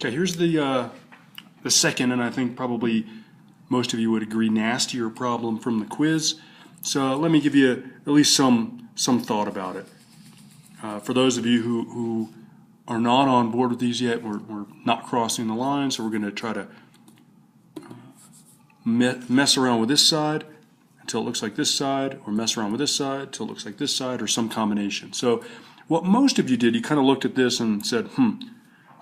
Okay, here's the second, and I think probably most of you would agree, nastier problem from the quiz. So let me give you at least some thought about it. For those of you who are not on board with these yet, we're not crossing the line, so we're going to try to mess around with this side until it looks like this side, or mess around with this side until it looks like this side, or some combination. So what most of you did, you kind of looked at this and said,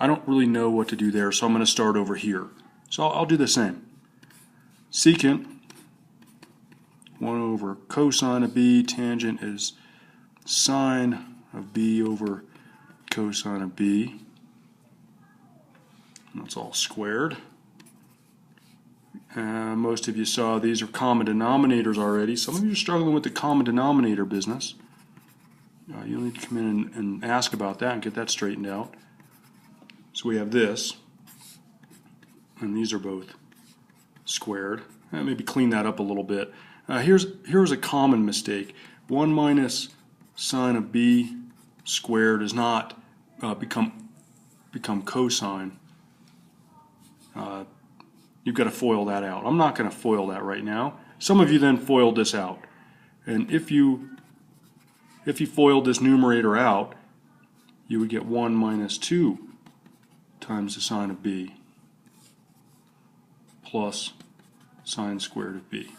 I don't really know what to do there, so I'm going to start over here. So I'll do the same. Secant 1 over cosine of b, tangent is sine of b over cosine of b. That's all squared. Most of you saw these are common denominators already. Some of you are struggling with the common denominator business. You'll need to come in and ask about that and get that straightened out. So we have this, and these are both squared. Maybe clean that up a little bit. Here's a common mistake. 1 minus sine of b squared does not become cosine. You've got to FOIL that out. I'm not going to FOIL that right now. Some of you then FOILed this out. And if you FOILed this numerator out, you would get 1 minus 2 times the sine of b plus sine squared of b.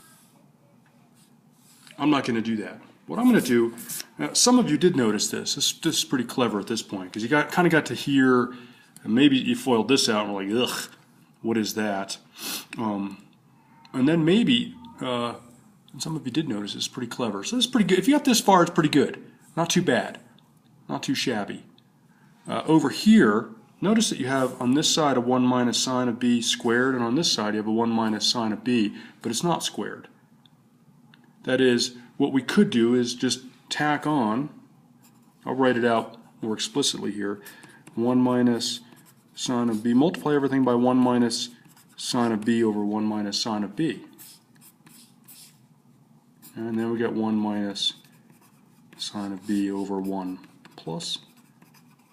I'm not going to do that. What I'm going to do, some of you did notice this. This is pretty clever at this point, because you kind of got to hear, and maybe you FOILed this out and were like, ugh, what is that? And then maybe, some of you did notice it's pretty clever. So this is pretty good. If you got this far, it's pretty good. Not too bad. Not too shabby. Over here, notice that you have on this side a 1 minus sine of b squared, and on this side you have a 1 minus sine of b, but it's not squared. That is, what we could do is just tack on, I'll write it out more explicitly here, 1 minus sine of b, multiply everything by 1 minus sine of b over 1 minus sine of b. And then we get 1 minus sine of b over 1 plus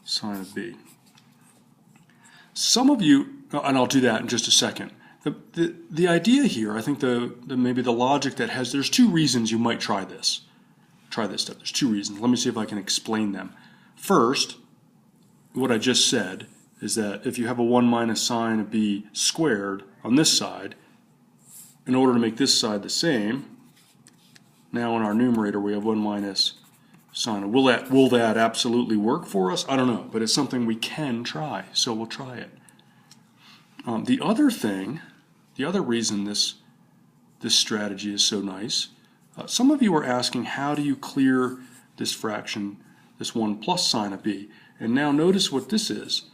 sine of b. Some of you, and I'll do that in just a second. The idea here, I think maybe the logic that there's two reasons you might try this. Try this stuff. There's two reasons. Let me see if I can explain them. First, what I just said is that if you have a 1 minus sine of b squared on this side, in order to make this side the same, now in our numerator we have 1 minus sine of. Will that absolutely work for us? I don't know, but it's something we can try, so we'll try it. The other reason this strategy is so nice, some of you are asking, how do you clear this fraction, this 1 plus sine of b? And now notice what this is.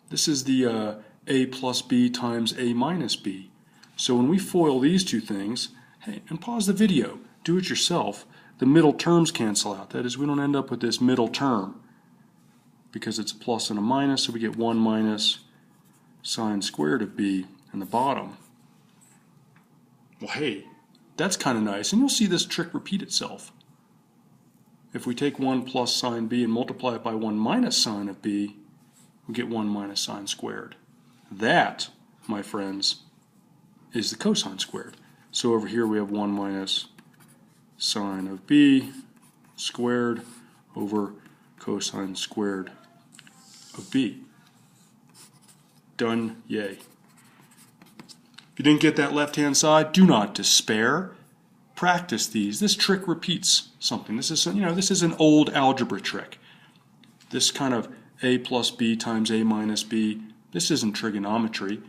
This is the a plus b times a minus b. So when we FOIL these two things, hey, and pause the video, do it yourself, the middle terms cancel out. That is, we don't end up with this middle term because it's a plus and a minus, so we get 1 minus sine squared of b in the bottom. Well, hey, that's kind of nice, and you'll see this trick repeat itself. If we take 1 plus sine b and multiply it by 1 minus sine of b, we get 1 minus sine squared. That, my friends, is the cosine squared. So over here we have 1 minus sine of b squared over cosine squared of b. Done, yay. If you didn't get that left-hand side, do not despair. Practice these. This trick repeats something. This is, this is an old algebra trick. This kind of a plus b times a minus b, this isn't trigonometry.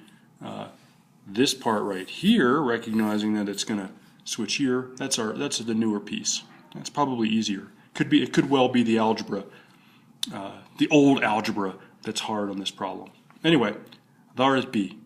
This part right here, recognizing that it's going to switch here, that's the newer piece. That's probably easier. It could well be the algebra, the old algebra that's hard on this problem. Anyway, there is b.